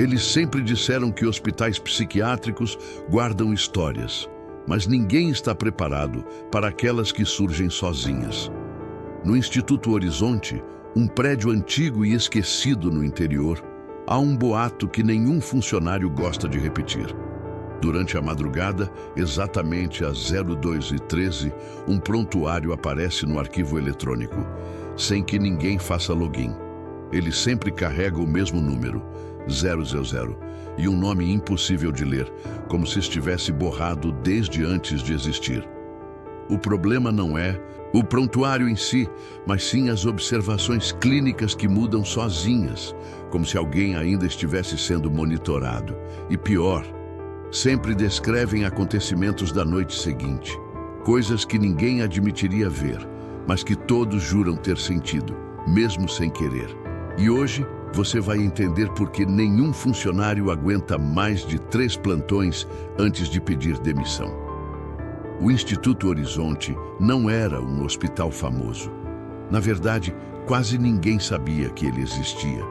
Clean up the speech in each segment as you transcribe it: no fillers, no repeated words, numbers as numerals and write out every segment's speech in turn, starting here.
Eles sempre disseram que hospitais psiquiátricos guardam histórias, mas ninguém está preparado para aquelas que surgem sozinhas. No Instituto Horizonte, um prédio antigo e esquecido no interior, há um boato que nenhum funcionário gosta de repetir. Durante a madrugada, exatamente às 02h13, um prontuário aparece no arquivo eletrônico, sem que ninguém faça login. Ele sempre carrega o mesmo número, 000, e um nome impossível de ler, como se estivesse borrado desde antes de existir. O problema não é o prontuário em si, mas sim as observações clínicas que mudam sozinhas, como se alguém ainda estivesse sendo monitorado. E pior, sempre descrevem acontecimentos da noite seguinte, coisas que ninguém admitiria ver, mas que todos juram ter sentido, mesmo sem querer. E hoje você vai entender por que nenhum funcionário aguenta mais de 3 plantões antes de pedir demissão. O Instituto Horizonte não era um hospital famoso. Na verdade, quase ninguém sabia que ele existia.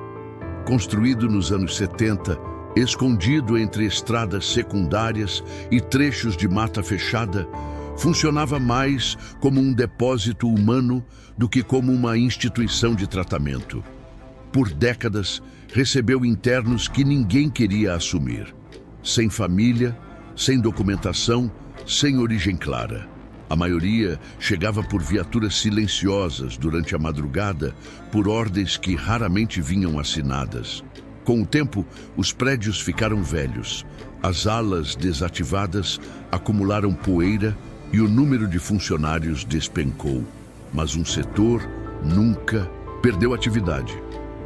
Construído nos anos 70, escondido entre estradas secundárias e trechos de mata fechada, funcionava mais como um depósito humano do que como uma instituição de tratamento. Por décadas, recebeu internos que ninguém queria assumir. Sem família, sem documentação, sem origem clara. A maioria chegava por viaturas silenciosas durante a madrugada, por ordens que raramente vinham assinadas. Com o tempo, os prédios ficaram velhos, as alas desativadas acumularam poeira e o número de funcionários despencou. Mas um setor nunca perdeu atividade: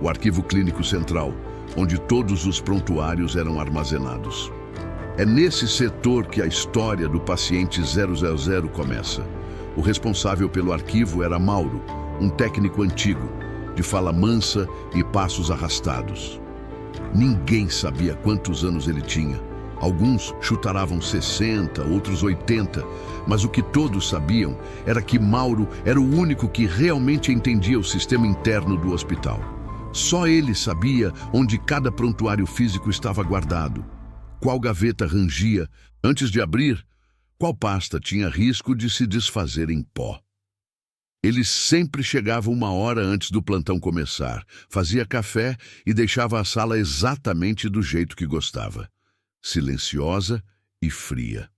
o Arquivo Clínico Central, onde todos os prontuários eram armazenados. É nesse setor que a história do paciente 000 começa. O responsável pelo arquivo era Mauro, um técnico antigo, de fala mansa e passos arrastados. Ninguém sabia quantos anos ele tinha. Alguns chutaravam 60, outros 80, mas o que todos sabiam era que Mauro era o único que realmente entendia o sistema interno do hospital. Só ele sabia onde cada prontuário físico estava guardado, qual gaveta rangia antes de abrir, qual pasta tinha risco de se desfazer em pó. Ele sempre chegava 1 hora antes do plantão começar, fazia café e deixava a sala exatamente do jeito que gostava, silenciosa e fria.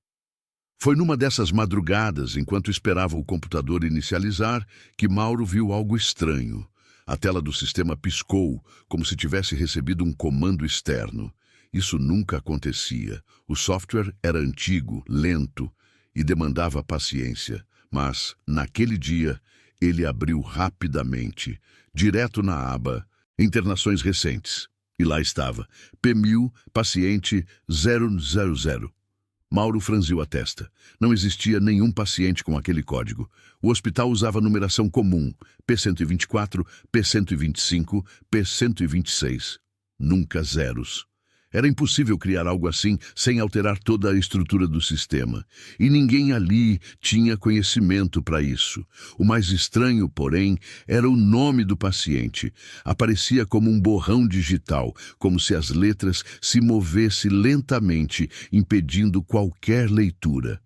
Foi numa dessas madrugadas, enquanto esperava o computador inicializar, que Mauro viu algo estranho. A tela do sistema piscou, como se tivesse recebido um comando externo. Isso nunca acontecia. O software era antigo, lento e demandava paciência. Mas, naquele dia, ele abriu rapidamente, direto na aba Internações Recentes. E lá estava, P1000, paciente 000. Mauro franziu a testa. Não existia nenhum paciente com aquele código. O hospital usava numeração comum, P124, P125, P126. Nunca zeros. Era impossível criar algo assim sem alterar toda a estrutura do sistema. E ninguém ali tinha conhecimento para isso. O mais estranho, porém, era o nome do paciente. Aparecia como um borrão digital, como se as letras se movessem lentamente, impedindo qualquer leitura.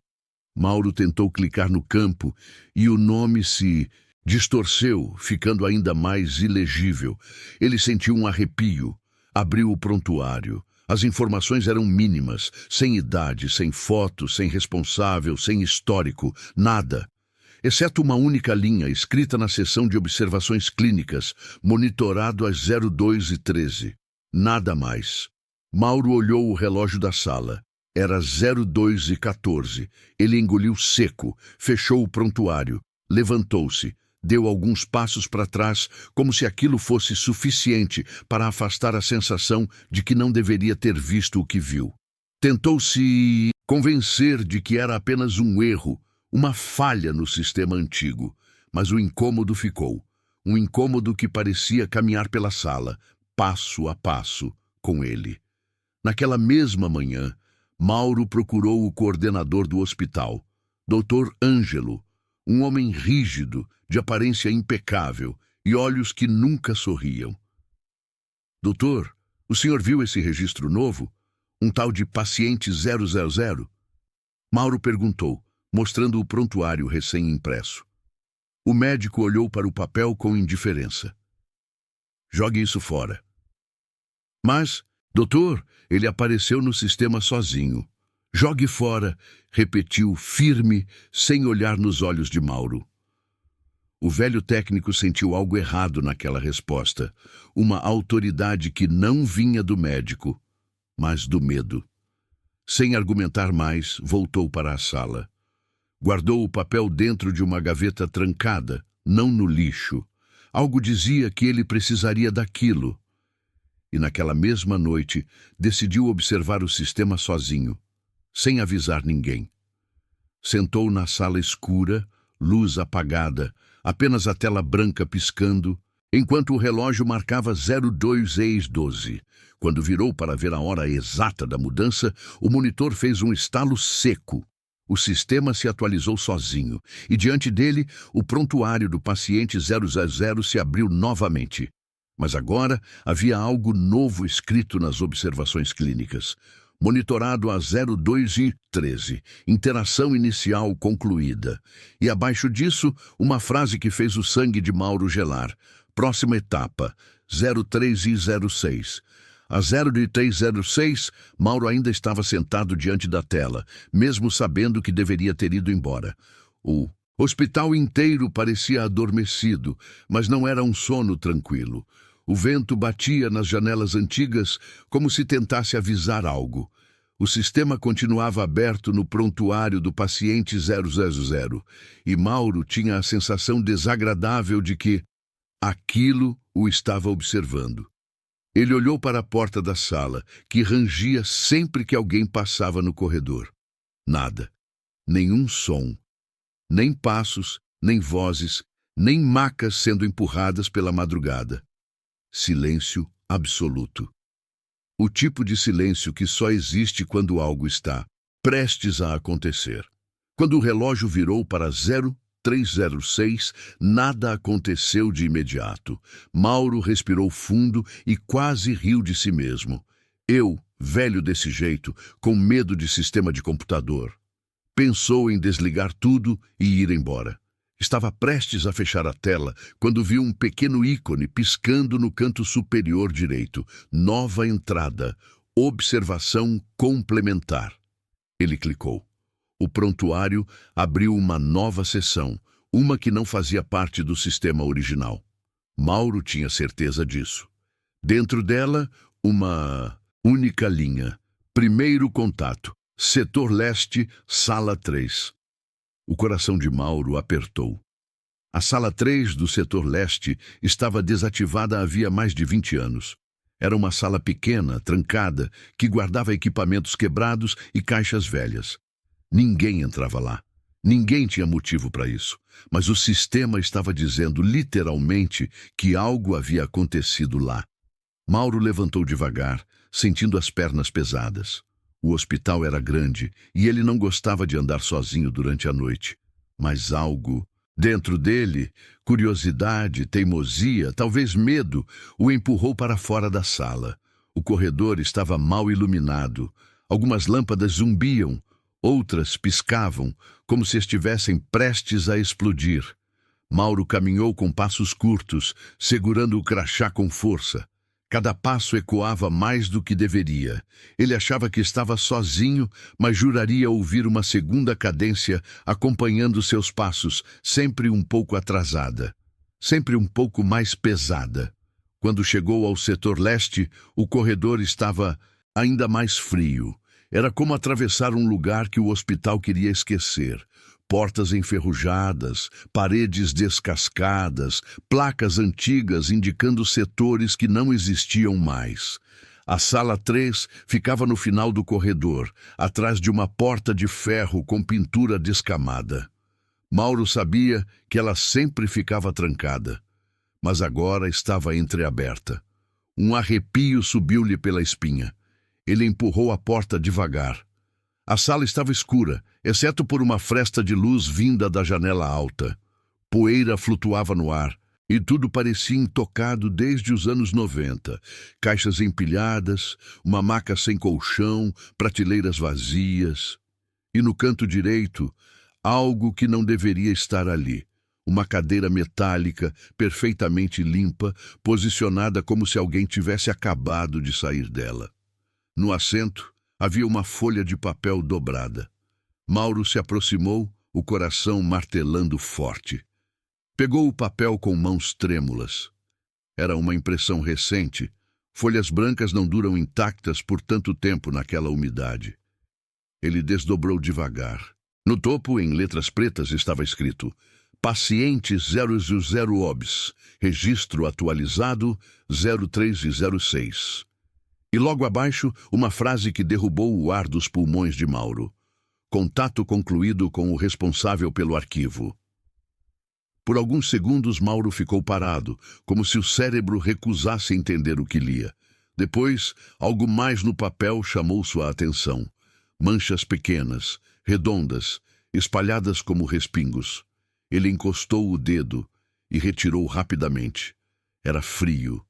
Mauro tentou clicar no campo e o nome se distorceu, ficando ainda mais ilegível. Ele sentiu um arrepio. Abriu o prontuário. As informações eram mínimas, sem idade, sem foto, sem responsável, sem histórico, nada. Exceto uma única linha escrita na seção de observações clínicas, monitorado às 02h13. Nada mais. Mauro olhou o relógio da sala. Era 02h14. Ele engoliu seco, fechou o prontuário, levantou-se. Deu alguns passos para trás, como se aquilo fosse suficiente para afastar a sensação de que não deveria ter visto o que viu. Tentou se convencer de que era apenas um erro, uma falha no sistema antigo, mas o incômodo ficou. Um incômodo que parecia caminhar pela sala, passo a passo, com ele. Naquela mesma manhã, Mauro procurou o coordenador do hospital, Dr. Ângelo, um homem rígido, de aparência impecável e olhos que nunca sorriam. Doutor, O senhor viu esse registro novo? Um tal de paciente 000? Mauro perguntou, mostrando o prontuário recém-impresso. O médico olhou para o papel com indiferença. Jogue isso fora. Mas, doutor, ele apareceu no sistema sozinho. Jogue fora, repetiu firme, sem olhar nos olhos de Mauro. O velho técnico sentiu algo errado naquela resposta, uma autoridade que não vinha do médico, mas do medo. Sem argumentar mais, voltou para a sala. Guardou o papel dentro de uma gaveta trancada, não no lixo. Algo dizia que ele precisaria daquilo. E naquela mesma noite, decidiu observar o sistema sozinho, sem avisar ninguém. Sentou na sala escura, luz apagada, apenas a tela branca piscando, enquanto o relógio marcava 02:12. Quando virou para ver a hora exata da mudança, o monitor fez um estalo seco. O sistema se atualizou sozinho, e diante dele, o prontuário do paciente 000 se abriu novamente. Mas agora havia algo novo escrito nas observações clínicas. Monitorado a 02:13, interação inicial concluída. E abaixo disso, uma frase que fez o sangue de Mauro gelar. Próxima etapa, 03:06. A 03:06, Mauro ainda estava sentado diante da tela, mesmo sabendo que deveria ter ido embora. O hospital inteiro parecia adormecido, mas não era um sono tranquilo. O vento batia nas janelas antigas como se tentasse avisar algo. O sistema continuava aberto no prontuário do paciente 000, e Mauro tinha a sensação desagradável de que aquilo o estava observando. Ele olhou para a porta da sala, que rangia sempre que alguém passava no corredor. Nada. Nenhum som. Nem passos, nem vozes, nem macas sendo empurradas pela madrugada. Silêncio absoluto. O tipo de silêncio que só existe quando algo está prestes a acontecer. Quando o relógio virou para 03:06, nada aconteceu de imediato. Mauro respirou fundo e quase riu de si mesmo. Eu, velho desse jeito, com medo de sistema de computador. Pensou em desligar tudo e ir embora. Estava prestes a fechar a tela quando viu um pequeno ícone piscando no canto superior direito. Nova entrada. Observação complementar. Ele clicou. O prontuário abriu uma nova seção, uma que não fazia parte do sistema original. Mauro tinha certeza disso. Dentro dela, uma única linha. Primeiro contato. Setor Leste, Sala 3. O coração de Mauro apertou. A Sala 3 do Setor Leste estava desativada havia mais de 20 anos. Era uma sala pequena, trancada, que guardava equipamentos quebrados e caixas velhas. Ninguém entrava lá. Ninguém tinha motivo para isso. Mas o sistema estava dizendo literalmente que algo havia acontecido lá. Mauro levantou devagar, sentindo as pernas pesadas. O hospital era grande e ele não gostava de andar sozinho durante a noite. Mas algo dentro dele, curiosidade, teimosia, talvez medo, o empurrou para fora da sala. O corredor estava mal iluminado. Algumas lâmpadas zumbiam, outras piscavam, como se estivessem prestes a explodir. Mauro caminhou com passos curtos, segurando o crachá com força. Cada passo ecoava mais do que deveria. Ele achava que estava sozinho, mas juraria ouvir uma segunda cadência acompanhando seus passos, sempre um pouco atrasada, sempre um pouco mais pesada. Quando chegou ao setor leste, o corredor estava ainda mais frio. Era como atravessar um lugar que o hospital queria esquecer. Portas enferrujadas, paredes descascadas, placas antigas indicando setores que não existiam mais. A sala 3 ficava no final do corredor, atrás de uma porta de ferro com pintura descamada. Mauro sabia que ela sempre ficava trancada, mas agora estava entreaberta. Um arrepio subiu-lhe pela espinha. Ele empurrou a porta devagar. A sala estava escura, exceto por uma fresta de luz vinda da janela alta. Poeira flutuava no ar, E tudo parecia intocado desde os anos 90. Caixas empilhadas, uma maca sem colchão, prateleiras vazias. E no canto direito, algo que não deveria estar ali. Uma cadeira metálica, perfeitamente limpa, posicionada como se alguém tivesse acabado de sair dela. No assento, havia uma folha de papel dobrada. Mauro se aproximou, o coração martelando forte. Pegou o papel com mãos trêmulas. Era uma impressão recente. Folhas brancas não duram intactas por tanto tempo naquela umidade. Ele desdobrou devagar. No topo, em letras pretas, estava escrito: Paciente 000 OBS, registro atualizado 03 e 06. E logo abaixo, uma frase que derrubou o ar dos pulmões de Mauro. Contato concluído com o responsável pelo arquivo. Por alguns segundos, Mauro ficou parado, como se o cérebro recusasse entender o que lia. Depois, algo mais no papel chamou sua atenção. Manchas pequenas, redondas, espalhadas como respingos. Ele encostou o dedo e retirou rapidamente. Era frio.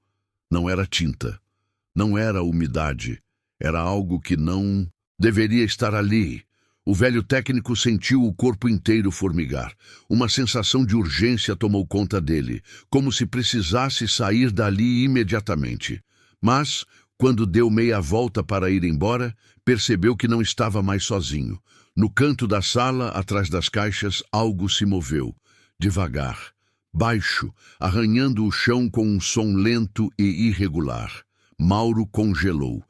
Não era tinta. Não era umidade. Era algo que não deveria estar ali. O velho técnico sentiu o corpo inteiro formigar. Uma sensação de urgência tomou conta dele, como se precisasse sair dali imediatamente. Mas, quando deu meia volta para ir embora, percebeu que não estava mais sozinho. No canto da sala, atrás das caixas, algo se moveu. Devagar, baixo, arranhando o chão com um som lento e irregular. Mauro congelou.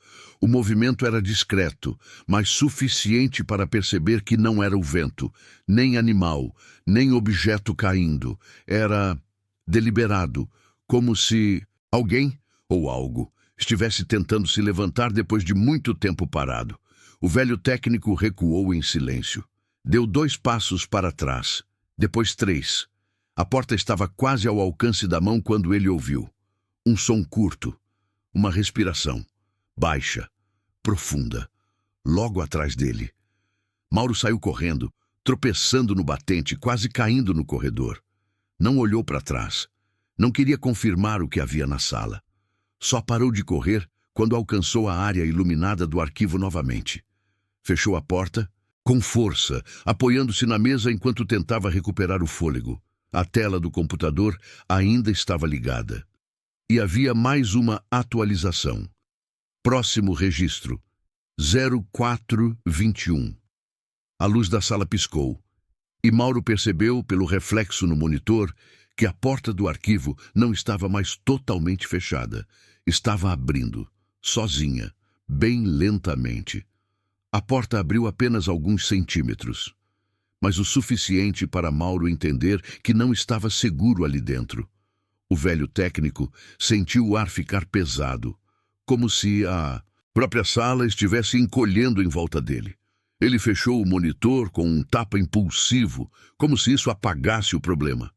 O movimento era discreto, mas suficiente para perceber que não era o vento, nem animal, nem objeto caindo. Era deliberado, como se alguém ou algo estivesse tentando se levantar depois de muito tempo parado. O velho técnico recuou em silêncio. Deu 2 passos para trás, depois 3. A porta estava quase ao alcance da mão quando ele ouviu. Um som curto, uma respiração, baixa, profunda, logo atrás dele. Mauro saiu correndo, tropeçando no batente, quase caindo no corredor. Não olhou para trás. Não queria confirmar o que havia na sala. Só parou de correr quando alcançou a área iluminada do arquivo novamente. Fechou a porta, com força, apoiando-se na mesa enquanto tentava recuperar o fôlego. A tela do computador ainda estava ligada. E havia mais uma atualização. Próximo registro, 0421. A luz da sala piscou, e Mauro percebeu, pelo reflexo no monitor, que a porta do arquivo não estava mais totalmente fechada. Estava abrindo, sozinha, bem lentamente. A porta abriu apenas alguns centímetros, mas o suficiente para Mauro entender que não estava seguro ali dentro. O velho técnico sentiu o ar ficar pesado, como se a própria sala estivesse encolhendo em volta dele. Ele fechou o monitor com um tapa impulsivo, como se isso apagasse o problema,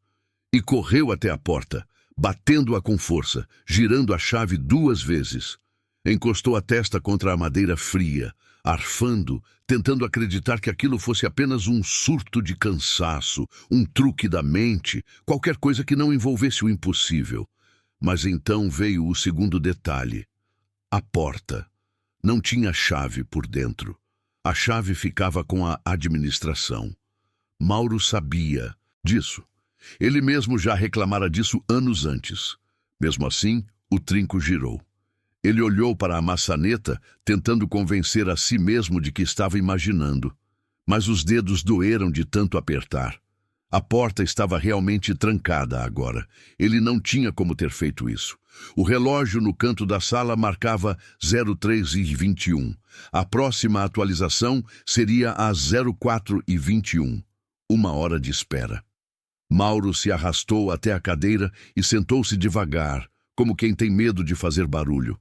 e correu até a porta, batendo-a com força, girando a chave 2 vezes. Encostou a testa contra a madeira fria, arfando, tentando acreditar que aquilo fosse apenas um surto de cansaço, um truque da mente, qualquer coisa que não envolvesse o impossível. Mas então veio o segundo detalhe. A porta não tinha chave por dentro. A chave ficava com a administração. Mauro sabia disso. Ele mesmo já reclamara disso anos antes. Mesmo assim, o trinco girou. Ele olhou para a maçaneta, tentando convencer a si mesmo de que estava imaginando. Mas os dedos doeram de tanto apertar. A porta estava realmente trancada agora. Ele não tinha como ter feito isso. O relógio no canto da sala marcava 03:21. A próxima atualização seria às 04:21. 1 hora de espera. Mauro se arrastou até a cadeira e sentou-se devagar, como quem tem medo de fazer barulho.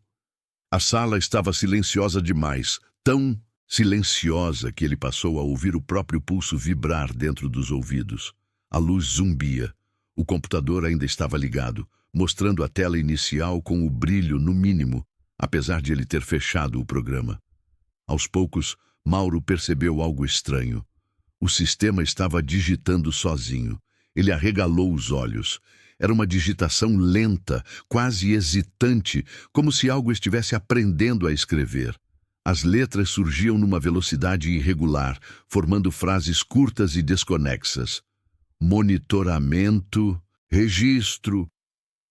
A sala estava silenciosa demais, tão silenciosa que ele passou a ouvir o próprio pulso vibrar dentro dos ouvidos. A luz zumbia. O computador ainda estava ligado, mostrando a tela inicial com o brilho no mínimo, apesar de ele ter fechado o programa. Aos poucos, Mauro percebeu algo estranho. O sistema estava digitando sozinho. Ele arregalou os olhos. Era uma digitação lenta, quase hesitante, como se algo estivesse aprendendo a escrever. As letras surgiam numa velocidade irregular, formando frases curtas e desconexas. Monitoramento, registro,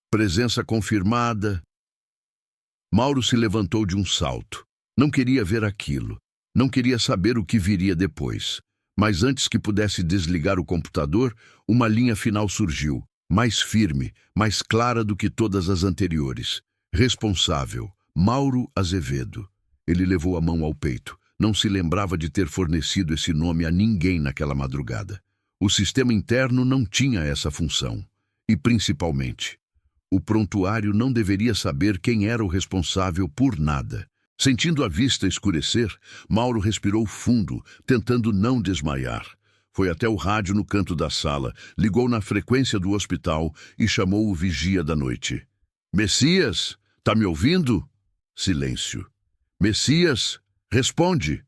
presença confirmada. Mauro se levantou de um salto. Não queria ver aquilo. Não queria saber o que viria depois. Mas antes que pudesse desligar o computador, uma linha final surgiu, mais firme, mais clara do que todas as anteriores. Responsável, Mauro Azevedo. Ele levou a mão ao peito. Não se lembrava de ter fornecido esse nome a ninguém naquela madrugada. O sistema interno não tinha essa função. E, principalmente, o prontuário não deveria saber quem era o responsável por nada. Sentindo a vista escurecer, Mauro respirou fundo, tentando não desmaiar. Foi até o rádio no canto da sala, ligou na frequência do hospital e chamou o vigia da noite. Messias, tá me ouvindo? Silêncio. Messias, responde.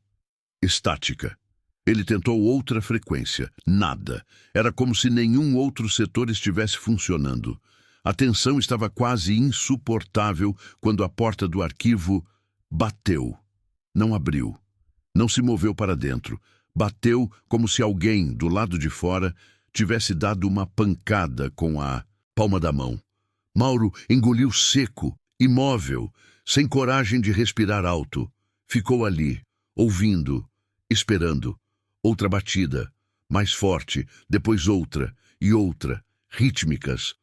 Estática. Ele tentou outra frequência. Nada. Era como se nenhum outro setor estivesse funcionando. A tensão estava quase insuportável quando a porta do arquivo bateu. Não abriu. Não se moveu para dentro. Bateu como se alguém, do lado de fora, tivesse dado uma pancada com a palma da mão. Mauro engoliu seco, imóvel, sem coragem de respirar alto. Ficou ali, ouvindo, esperando. Outra batida, mais forte, depois outra e outra, rítmicas.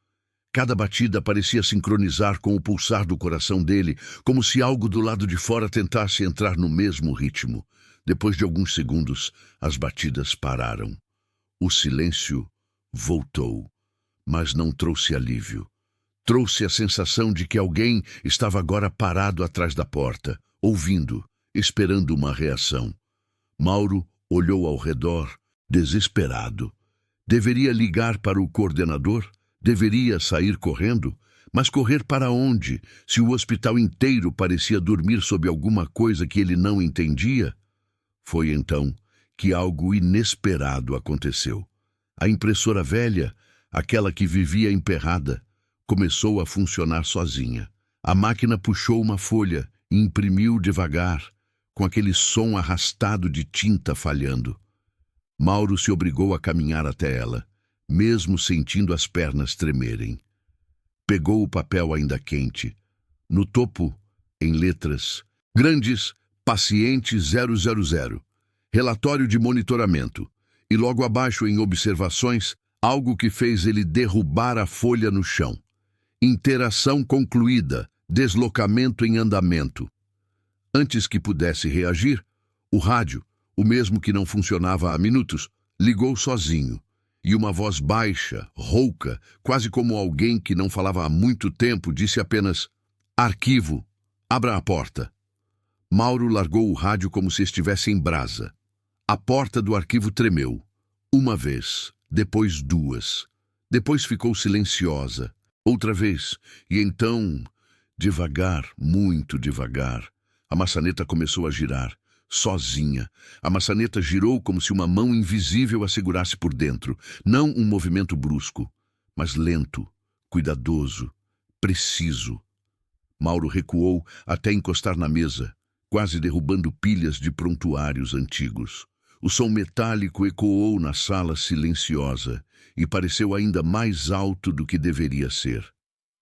Cada batida parecia sincronizar com o pulsar do coração dele, como se algo do lado de fora tentasse entrar no mesmo ritmo. Depois de alguns segundos, as batidas pararam. O silêncio voltou, mas não trouxe alívio. Trouxe a sensação de que alguém estava agora parado atrás da porta, ouvindo, esperando uma reação. Mauro olhou ao redor, desesperado. Deveria ligar para o coordenador? Deveria sair correndo? Mas correr para onde, se o hospital inteiro parecia dormir sob alguma coisa que ele não entendia? Foi então que algo inesperado aconteceu. A impressora velha, aquela que vivia emperrada, começou a funcionar sozinha. A máquina puxou uma folha e imprimiu devagar, com aquele som arrastado de tinta falhando. Mauro se obrigou a caminhar até ela, mesmo sentindo as pernas tremerem. Pegou o papel ainda quente. No topo, em letras grandes, paciente 000, relatório de monitoramento. E logo abaixo, em observações, algo que fez ele derrubar a folha no chão. Interação concluída, deslocamento em andamento. Antes que pudesse reagir, o rádio, o mesmo que não funcionava há minutos, ligou sozinho. E uma voz baixa, rouca, quase como alguém que não falava há muito tempo, disse apenas: "Arquivo, abra a porta." Mauro largou o rádio como se estivesse em brasa. A porta do arquivo tremeu. Uma vez, depois duas. Depois ficou silenciosa. Outra vez. E então, devagar, muito devagar, a maçaneta começou a girar. Sozinha. A maçaneta girou como se uma mão invisível a segurasse por dentro. Não um movimento brusco, mas lento, cuidadoso, preciso. Mauro recuou até encostar na mesa, quase derrubando pilhas de prontuários antigos. O som metálico ecoou na sala silenciosa e pareceu ainda mais alto do que deveria ser.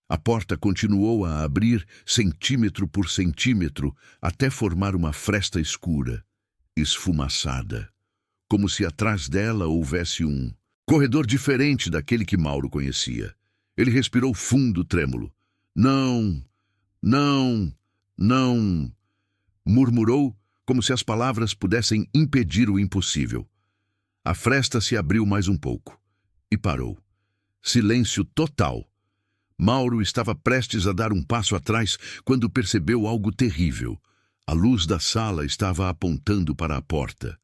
A porta continuou a abrir centímetro por centímetro até formar uma fresta escura, esfumaçada, como se atrás dela houvesse um corredor diferente daquele que Mauro conhecia. Ele respirou fundo, trêmulo. Não, não, não, murmurou como se as palavras pudessem impedir o impossível. A fresta se abriu mais um pouco e parou. Silêncio total. Mauro estava prestes a dar um passo atrás quando percebeu algo terrível. A luz da sala estava apontando para a porta,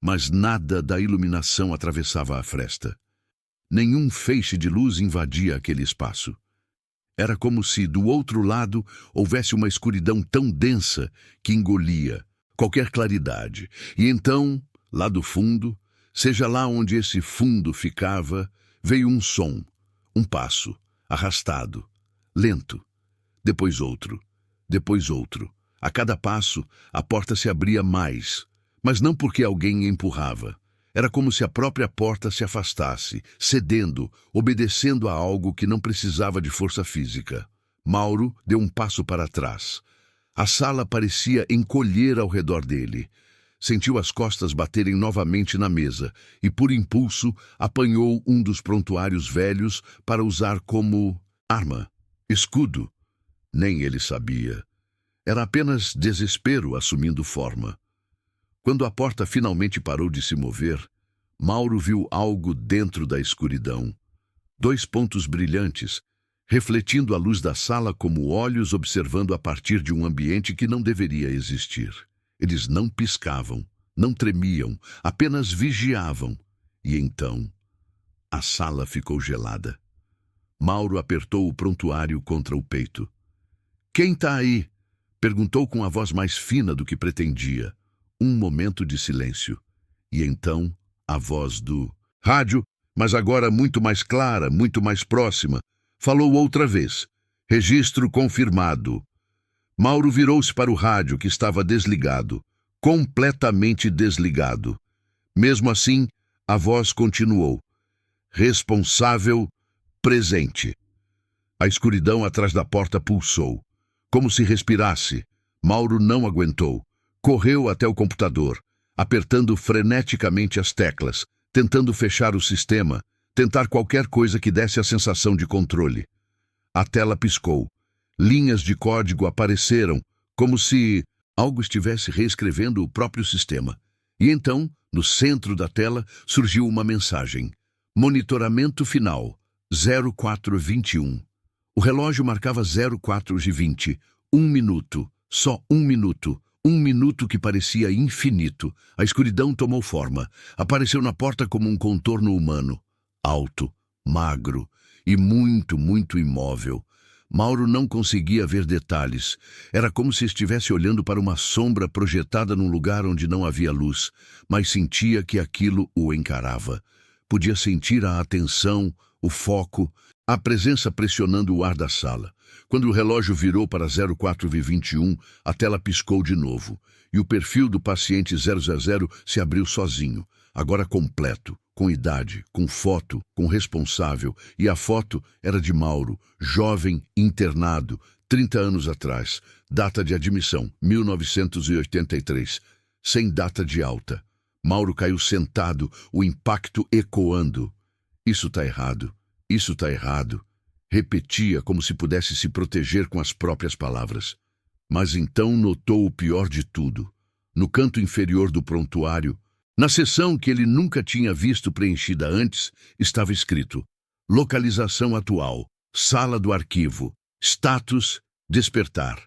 mas nada da iluminação atravessava a fresta. Nenhum feixe de luz invadia aquele espaço. Era como se, do outro lado, houvesse uma escuridão tão densa que engolia qualquer claridade. E então, lá do fundo, seja lá onde esse fundo ficava, veio um som. Um passo, arrastado, lento. Depois outro, depois outro. A cada passo, a porta se abria mais, mas não porque alguém empurrava. Era como se a própria porta se afastasse, cedendo, obedecendo a algo que não precisava de força física. Mauro deu um passo para trás. A sala parecia encolher ao redor dele. Sentiu as costas baterem novamente na mesa e, por impulso, apanhou um dos prontuários velhos para usar como arma, escudo. Nem ele sabia. Era apenas desespero assumindo forma. Quando a porta finalmente parou de se mover, Mauro viu algo dentro da escuridão. 2 pontos brilhantes, refletindo a luz da sala como olhos observando a partir de um ambiente que não deveria existir. Eles não piscavam, não tremiam, apenas vigiavam. E então, a sala ficou gelada. Mauro apertou o prontuário contra o peito. "Quem tá aí?" perguntou com a voz mais fina do que pretendia. Um momento de silêncio. E então, a voz do rádio, mas agora muito mais clara, muito mais próxima, falou outra vez. "Registro confirmado." Mauro virou-se para o rádio, que estava desligado, completamente desligado. Mesmo assim, a voz continuou. "Responsável, presente." A escuridão atrás da porta pulsou. Como se respirasse. Mauro não aguentou. Correu até o computador, apertando freneticamente as teclas, tentando fechar o sistema, tentar qualquer coisa que desse a sensação de controle. A tela piscou. Linhas de código apareceram, como se algo estivesse reescrevendo o próprio sistema. E então, no centro da tela, surgiu uma mensagem. Monitoramento final, 0421. O relógio marcava 04:20. 1 minuto, só 1 minuto. 1 minuto que parecia infinito. A escuridão tomou forma. Apareceu na porta como um contorno humano. Alto, magro e muito, muito imóvel. Mauro não conseguia ver detalhes. Era como se estivesse olhando para uma sombra projetada num lugar onde não havia luz, mas sentia que aquilo o encarava. Podia sentir a atenção, o foco, a presença pressionando o ar da sala. Quando o relógio virou para 04:21, a tela piscou de novo, e o perfil do paciente 000 se abriu sozinho, agora completo, com idade, com foto, com responsável, e a foto era de Mauro, jovem, internado, 30 anos atrás, data de admissão, 1983, sem data de alta. Mauro caiu sentado, o impacto ecoando. "Isso tá errado, isso tá errado." Repetia como se pudesse se proteger com as próprias palavras. Mas então notou o pior de tudo. No canto inferior do prontuário, na seção que ele nunca tinha visto preenchida antes, estava escrito: "Localização atual, sala do arquivo, status, despertar."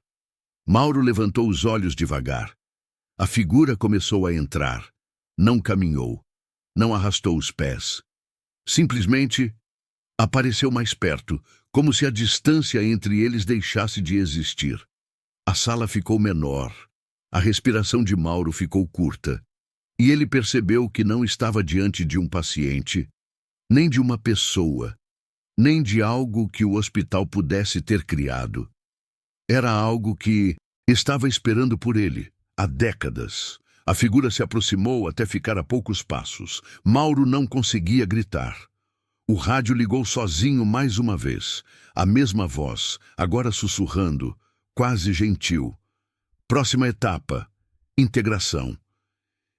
Mauro levantou os olhos devagar. A figura começou a entrar. Não caminhou. Não arrastou os pés. Simplesmente apareceu mais perto, como se a distância entre eles deixasse de existir. A sala ficou menor. A respiração de Mauro ficou curta. E ele percebeu que não estava diante de um paciente, nem de uma pessoa, nem de algo que o hospital pudesse ter criado. Era algo que estava esperando por ele, há décadas. A figura se aproximou até ficar a poucos passos. Mauro não conseguia gritar. O rádio ligou sozinho mais uma vez. A mesma voz, agora sussurrando, quase gentil. Próxima etapa, integração.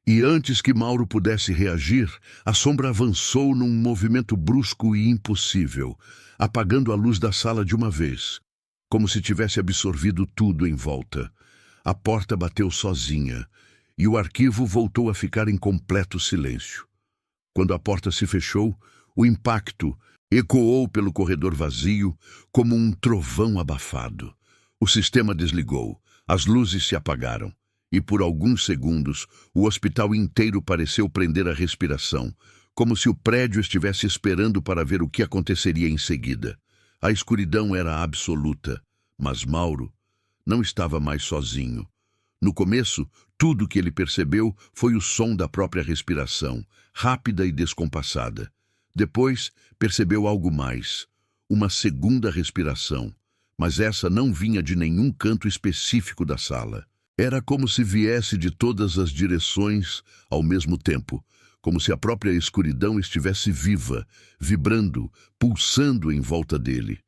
E antes que Mauro pudesse reagir, a sombra avançou num movimento brusco e impossível, apagando a luz da sala de uma vez, como se tivesse absorvido tudo em volta. A porta bateu sozinha, e o arquivo voltou a ficar em completo silêncio. Quando a porta se fechou, o impacto ecoou pelo corredor vazio como um trovão abafado. O sistema desligou, as luzes se apagaram, e por alguns segundos o hospital inteiro pareceu prender a respiração, como se o prédio estivesse esperando para ver o que aconteceria em seguida. A escuridão era absoluta, mas Mauro não estava mais sozinho. No começo, tudo que ele percebeu foi o som da própria respiração, rápida e descompassada. Depois, percebeu algo mais. uma segunda respiração, mas essa não vinha de nenhum canto específico da sala. Era como se viesse de todas as direções ao mesmo tempo, como se a própria escuridão estivesse viva, vibrando, pulsando em volta dele.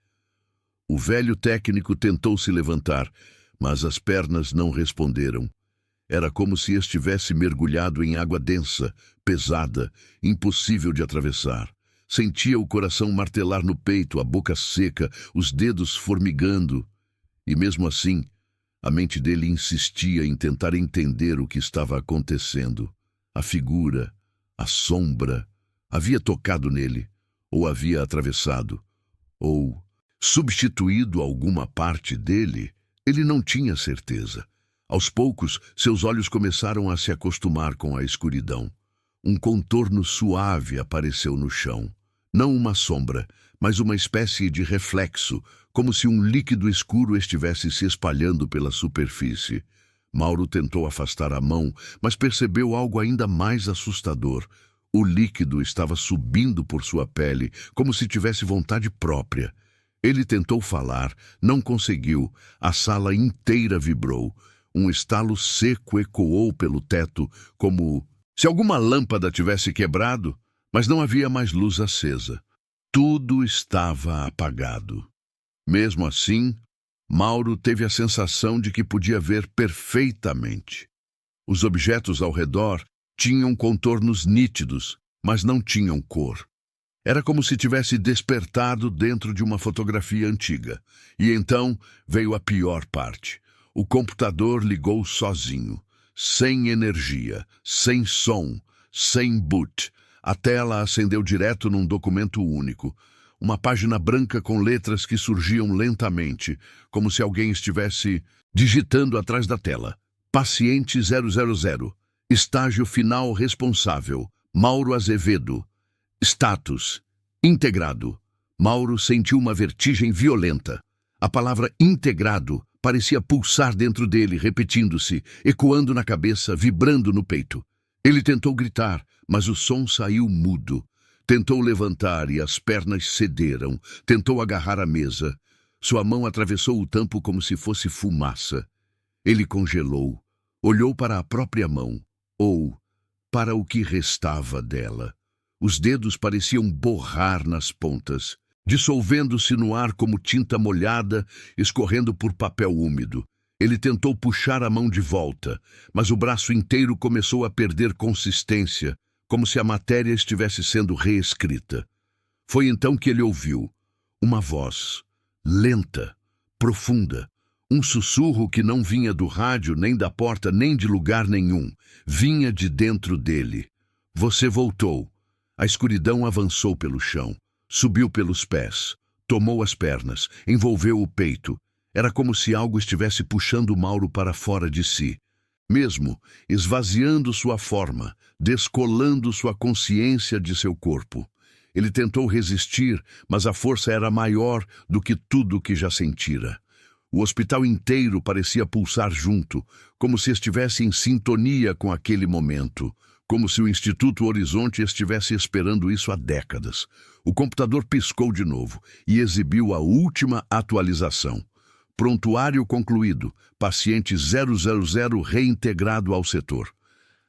O velho técnico tentou se levantar, mas as pernas não responderam. Era como se estivesse mergulhado em água densa, pesada, impossível de atravessar. Sentia o coração martelar no peito, a boca seca, os dedos formigando. E mesmo assim, a mente dele insistia em tentar entender o que estava acontecendo. A figura, a sombra, havia tocado nele, ou havia atravessado, ou substituído alguma parte dele. Ele não tinha certeza. Aos poucos, seus olhos começaram a se acostumar com a escuridão. Um contorno suave apareceu no chão. Não uma sombra, mas uma espécie de reflexo, como se um líquido escuro estivesse se espalhando pela superfície. Mauro tentou afastar a mão, mas percebeu algo ainda mais assustador. O líquido estava subindo por sua pele, como se tivesse vontade própria. Ele tentou falar, não conseguiu. A sala inteira vibrou. Um estalo seco ecoou pelo teto, como se alguma lâmpada tivesse quebrado, mas não havia mais luz acesa. Tudo estava apagado. Mesmo assim, Mauro teve a sensação de que podia ver perfeitamente. Os objetos ao redor tinham contornos nítidos, mas não tinham cor. Era como se tivesse despertado dentro de uma fotografia antiga. E então veio a pior parte. O computador ligou sozinho, sem energia, sem som, sem boot. A tela acendeu direto num documento único. Uma página branca com letras que surgiam lentamente, como se alguém estivesse digitando atrás da tela. Paciente 000. Estágio final responsável. Mauro Azevedo. Status. Integrado. Mauro sentiu uma vertigem violenta. A palavra integrado parecia pulsar dentro dele, repetindo-se, ecoando na cabeça, vibrando no peito. Ele tentou gritar, mas o som saiu mudo. Tentou levantar e as pernas cederam. Tentou agarrar a mesa. Sua mão atravessou o tampo como se fosse fumaça. Ele congelou. Olhou para a própria mão, ou para o que restava dela. Os dedos pareciam borrar nas pontas, dissolvendo-se no ar como tinta molhada, escorrendo por papel úmido. Ele tentou puxar a mão de volta, mas o braço inteiro começou a perder consistência, como se a matéria estivesse sendo reescrita. Foi então que ele ouviu uma voz, lenta, profunda, um sussurro que não vinha do rádio, nem da porta, nem de lugar nenhum. Vinha de dentro dele. Você voltou. A escuridão avançou pelo chão, subiu pelos pés, tomou as pernas, envolveu o peito. Era como se algo estivesse puxando Mauro para fora de si, mesmo esvaziando sua forma, descolando sua consciência de seu corpo. Ele tentou resistir, mas a força era maior do que tudo que já sentira. O hospital inteiro parecia pulsar junto, como se estivesse em sintonia com aquele momento. Como se o Instituto Horizonte estivesse esperando isso há décadas. O computador piscou de novo e exibiu a última atualização. Prontuário concluído. Paciente 000 reintegrado ao setor.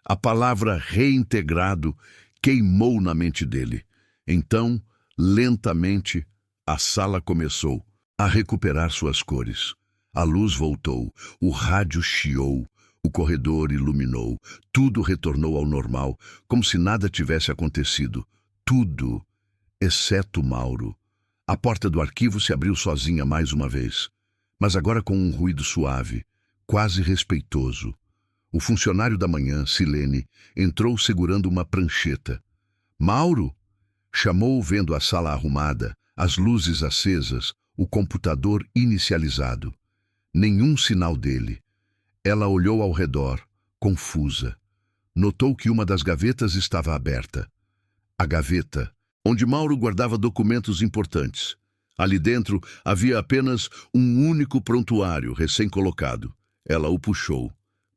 A palavra reintegrado queimou na mente dele. Então, lentamente, a sala começou a recuperar suas cores. A luz voltou, o rádio chiou. O corredor iluminou, tudo retornou ao normal, como se nada tivesse acontecido. Tudo, exceto Mauro. A porta do arquivo se abriu sozinha mais uma vez, mas agora com um ruído suave, quase respeitoso. O funcionário da manhã, Silene, entrou segurando uma prancheta. Mauro! Chamou vendo a sala arrumada, as luzes acesas, o computador inicializado. Nenhum sinal dele. Ela olhou ao redor, confusa. Notou que uma das gavetas estava aberta. A gaveta, onde Mauro guardava documentos importantes. Ali dentro havia apenas um único prontuário recém-colocado. Ela o puxou.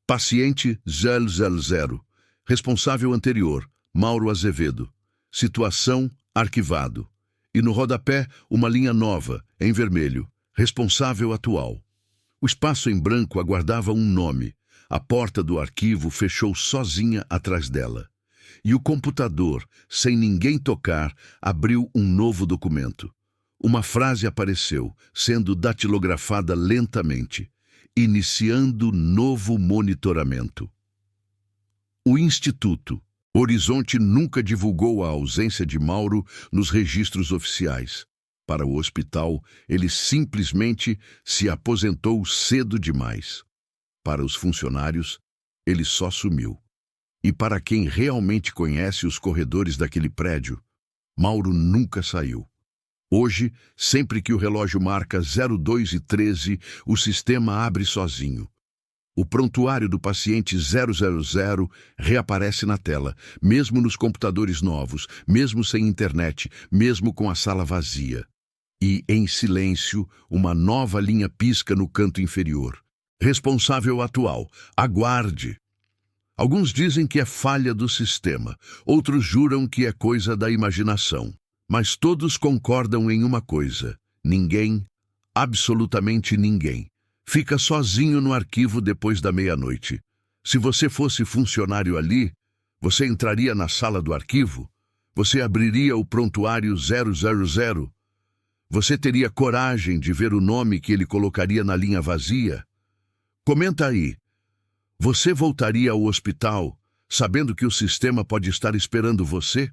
Paciente 000. Responsável anterior, Mauro Azevedo. Situação, arquivado. e no rodapé uma linha nova, em vermelho, responsável atual. O espaço em branco aguardava um nome. A porta do arquivo fechou sozinha atrás dela. E o computador, sem ninguém tocar, abriu um novo documento. Uma frase apareceu, sendo datilografada lentamente. Iniciando novo monitoramento. O Instituto Horizonte nunca divulgou a ausência de Mauro nos registros oficiais. Para o hospital, ele simplesmente se aposentou cedo demais. Para os funcionários, ele só sumiu. E para quem realmente conhece os corredores daquele prédio, Mauro nunca saiu. Hoje, sempre que o relógio marca 02:13, o sistema abre sozinho. O prontuário do paciente 000 reaparece na tela, mesmo nos computadores novos, mesmo sem internet, mesmo com a sala vazia. E, em silêncio, uma nova linha pisca no canto inferior. Responsável atual, aguarde. Alguns dizem que é falha do sistema, outros juram que é coisa da imaginação. Mas todos concordam em uma coisa: ninguém, absolutamente ninguém, fica sozinho no arquivo depois da meia-noite. Se você fosse funcionário ali, você entraria na sala do arquivo? Você abriria o prontuário 000? Você teria coragem de ver o nome que ele colocaria na linha vazia? Comenta aí. Você voltaria ao hospital, sabendo que o sistema pode estar esperando você?